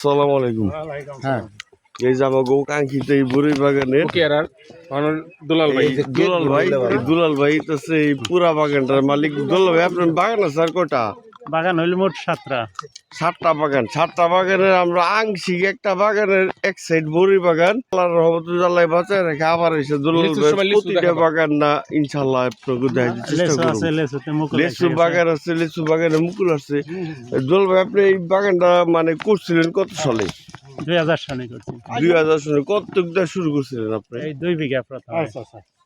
আসসালামু আলাইকুম। হ্যাঁ এই যে আমার গো কাঙ্ক্ষিত এই বুড়ি বাগানের দুলাল ভাই দুলাল ভাই তো সেই পুরা বাগানটার মালিক। দুলাল ভাই আপনার বাগান আছে আর কটা? বাগান হইল মোট 7টা। 7টা বাগান। 7টা বাগানের আমরা আংশিক একটা বাগানের এক সাইড বড়ি বাগান আল্লাহর রহমতে আল্লাহ বাঁচায় রেখে আবার এসে দুলাল ভাই প্রতিটা বাগান না ইনশাআল্লাহ আপনাকে দেখাইতে চেষ্টা লেসু করব। আছে, লেসুতে মুকুল লেচু বাগান আছে, লেচু বাগানে মুকুল আছে। দুলাল ভাই আপনি এই বাগানটা মানে করছিলেন কত সালে? 2000 সালে করছি। 2000 সালে কতটুক দিয়ে শুরু করছিলেন আপনি? এই 2 বিঘা প্রথম।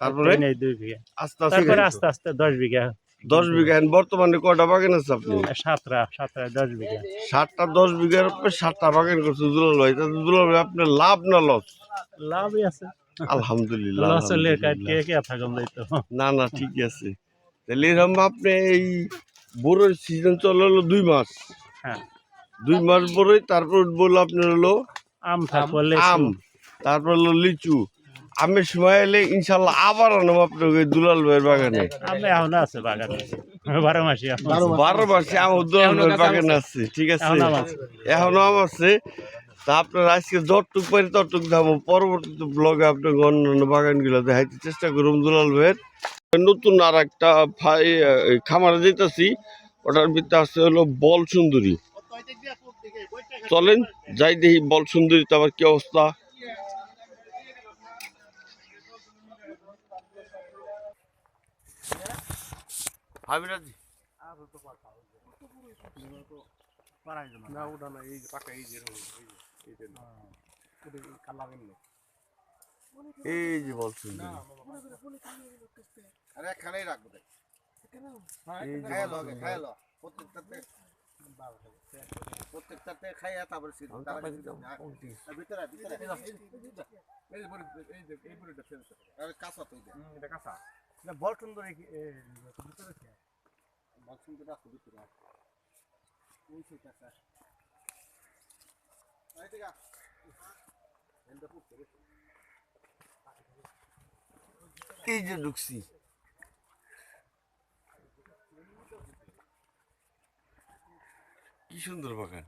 তারপরে এই 2 বিঘা, আস্তে আস্তে তারপরে আস্তে আস্তে 10 বিঘা। 10 বিঘা। এখন বর্তমানে কয়টা বাগান আছে আপনি? 7টা 10 বিঘা। 7টা 10 বিঘার উপরে 7টা বাগান করছে দুলাল ভাই। তাতে দুলাল ভাই আপনার লাভ না লস? লাভই আছে। আলহামদুলিল্লাহ লস হলে আলহামদুলিল্লাহ। কে থাকুন যাইতো। না না ঠিকই আছে। তাহলে এরকম আপনি এই বড়ই সিজন চলে হলো 2 মাস। হ্যাঁ 2 মাস বড়ই, তারপর বললো আপনার হলো আম থাকবো, আম, লেসু। তারপর হলো লিচু। আমের সময় এলে ইনশাল্লাহ আবার আনবো আপনাকে দুলাল ভাইয়ের বাগানে। আমি এখনো আছে বাগানে 12 মাসই। 12 মাসে আম দুলাল ভাইয়ের বাগানে আছে। ঠিক আছে, এখনো আম আছে। তা আপনার আজকে যতটুক পারি ততটুক দাম পরবর্তীতে ব্লগে আপনাকে অন্যান্য বাগানগুলো দেখাইতে চেষ্টা করুন দুলাল ভাইয়ের। নতুন আর একটা খামারে যেতেছি, ওটার ভিতরে আছে হলো বল সুন্দরী। চলেন যাই দেখি বল সুন্দরীতে আবার কি অবস্থা। হাবিরাজি এই যে বল সুন্দরী, প্রত্যেকটাতে খাইয়া তারপরে কাঁচা তো কাঁচা বল সুন্দর বল সুন্দর আছে ভিতরে এই যে ঢুকছি। কি সুন্দর বাগান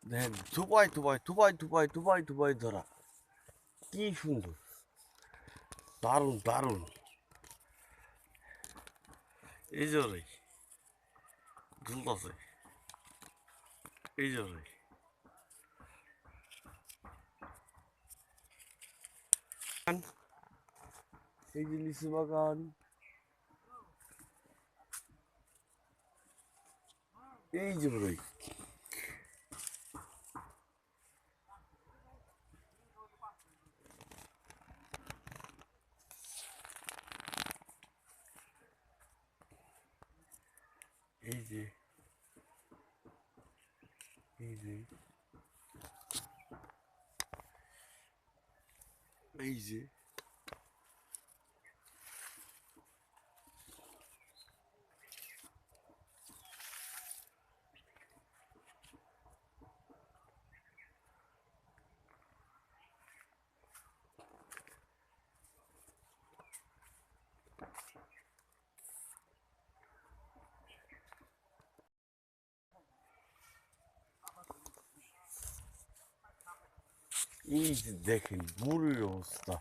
দেখেন, থুপাই থুপাই থুপাই থুপাই থুপাই থুপাই ধরা। কি সুন্দর, দারুণ দারুণ। এই যে রে ঝুলতেছে, এই যে রে এই যে লিচু বাগান, এই যে রে এই যে এই যে এই যে এই যে দেখেন বুড়ির অবস্থা।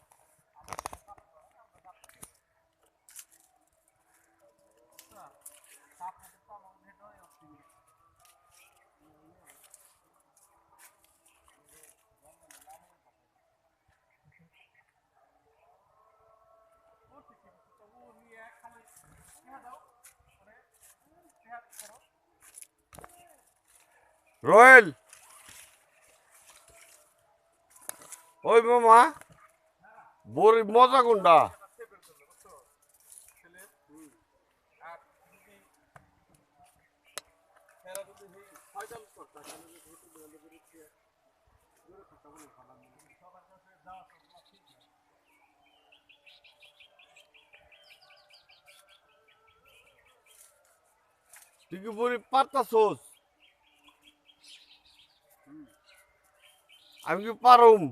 রয়েল, ওই মামা বড়ি মজা কোনটা? তুই কি বড়ি পারতাছোস? আমি কি পারুম?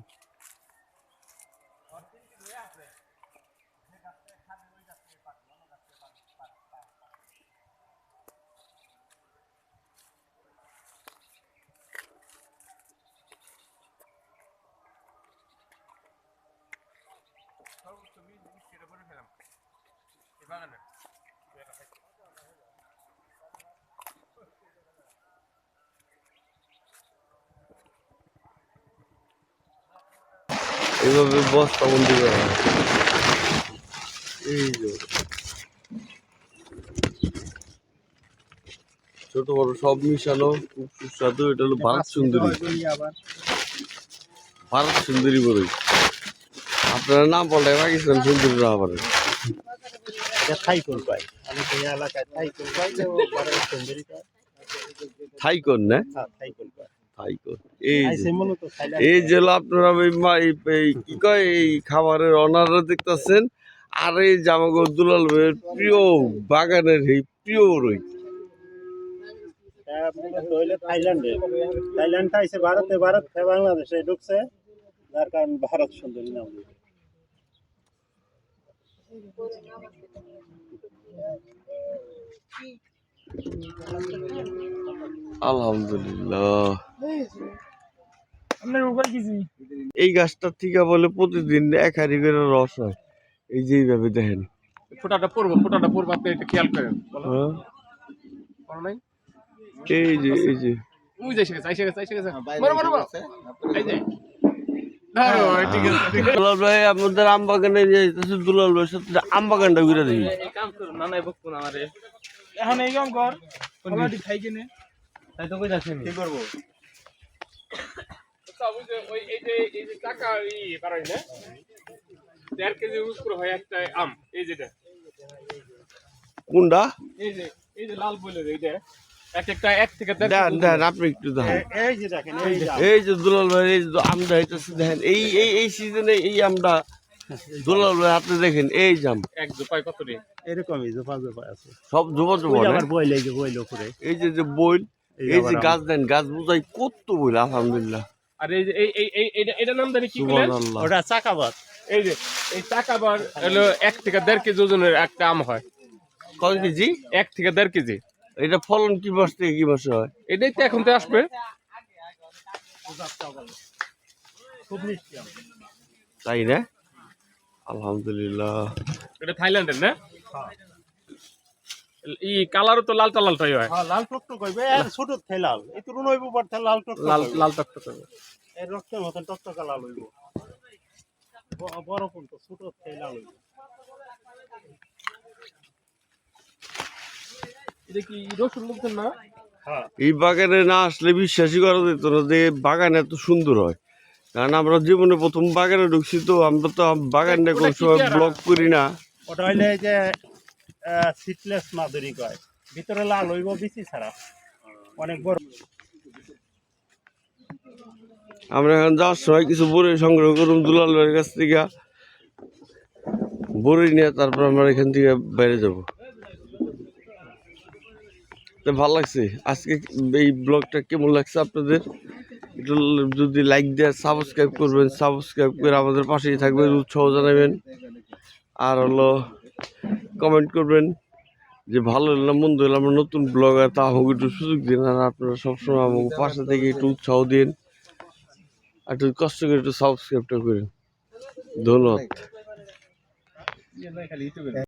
এইভাবে বস্তা বন্দি করা হয়। এই যে ছোট বড় সব মিশানো, খুব সুস্বাদু। এটা হলো ভারত সুন্দরী, ভারত সুন্দরী বড়ই। আপনারা নাম বললে পাকিস্তান সুন্দরী না পারে। থাই কোল পাই আমি তো এই এলাকায় থাই কোল পাই যে বড় সুন্দরী পাই। থাইকন না, থাই কোল পাই থাইকন। এই যে আইসে মূলত থাইল্যান্ড এই যে হলো আপনারা এই কি কয় এই খাবারের অনাররা দেখতেছেন। আর এই যে আমাকে দুলাল ভাইয়ের প্রিয় বাগানের এই প্রিয় রই। মূলত হইলে থাইল্যান্ডে, থাইল্যান্ডটা আইসে ভারতে, ভারত থেকে বাংলাদেশে ঢুকছে, যার কারণে ভারত সুন্দরী নাম দিয়েছে। আলহামদুলিল্লাহ। এই গাছটার থেকে বলে প্রতিদিন 1 হাঁড়ি করে রস হয়। এই যে এইভাবে দেখেন। ফোটাটা পড়বো আপনি এটা খেয়াল করেন। হ্যাঁ? বলো নাই? এই যে এই যে ওই যে এসে গেছে। বড়। এই যে। ধরো, ঠিক আছে। দুলাল ভাই আমাদের আম বাগানে দুলাল ভাইয়ের সাথে আম বাগানটা ঘুরে দেখি। এই কাম করো না নাই বকবো না আমারে। এখন এই কাম কর। কলাটি খাই কিনে। তাই তো কই যাচ্ছেন। কি করবো? ওই এই যে টাকা পারাই না 1.5 কেজি উপরে হয় একটা আম এই যেটা কোনটা? এই যে লাল বলে এইটা একটা 1 থেকে 1.5 দেন দেন আপনি একটু দেখেন। এই যে দেখেন, এই যে এই যে দুলাল ভাই এই যে আমটা হইতেছে দেখেন। এই সিজনে এই আমটা দুলাল ভাই আপনি দেখেন এই জাম এক জোপায় কত রে এরকমই জোপা আছে। সব জোপা জোপা না? আবার বইল, এই যে বইল উপরে, এই যে বইল, এই যে আবার গাছ দেন, গাছ বুঝাই কত বইল। আলহামদুলিল্লাহ, আর এই যে এটা নাম জানি কি বলে সুবহানাল্লাহ। ওটা চাকাবাদ। এই যে এই টাকাবার হলো 1 থেকে 1.5 কেজি ওজনের একটা আম হয়। কয় কেজি? 1 থেকে 1.5 কেজি। এটা ফলন কি মাস থেকে কি মাসে হয়? এটাই তো এখন তো আসবে। খুব মিষ্টি আম। তাই না? আলহামদুলিল্লাহ। এটা থাইল্যান্ডের না? কালারও তো লালটাই হয়। হ্যাঁ, লাল টকটক হইবে, আর ছোট থেকে লাল। এই তরুণ হইব পর থেকে লাল টকটক লাল হইবে। লাল টকটক হবে। এর রক্তের মতন টকটকা লাল হইব। বড় কোনটা ছোট থেকে লাল হইব। এটা কি রসুন বলছেন না? হ্যাঁ, এই বাগানে না আসলে বিশ্বাসই করা যেত না যে বাগান এত সুন্দর হয়। কারণ আমরা জীবনে প্রথম বাগানে ঢুকছি, তো আমরা তো বাগানটা কোন সময় ব্লগ করি না। ওটা হইলে এই যে সিটলেস মাধুরী কয়, ভিতরে লাল হইব বিচি ছাড়া, অনেক বড়। আমরা এখন যাওয়ার সময় কিছু বড়ি সংগ্রহ করুন দুলাল ভাইয়ের কাছ থেকে, বড়ি নিয়ে তারপর আমরা এখান থেকে বাইরে যাব। তো ভালো লাগছে আজকে এই ব্লগটা, কেমন লাগছে আপনাদের? একটু যদি লাইক দিয়ে সাবস্ক্রাইব করবেন, সাবস্ক্রাইব করে আমাদের পাশেই থাকবেন, উৎসাহ জানাবেন। আর হলো কমেন্ট করবেন যে ভালো হলো না মন্দ হলো, আমরা নতুন ব্লগার, তা আমাকে একটু সুযোগ দিন। আর আপনারা সবসময় আমাকে পাশে থেকে একটু উৎসাহ দিন, আর একটু কষ্ট করে একটু সাবস্ক্রাইবটা করেন। ধন্যবাদ।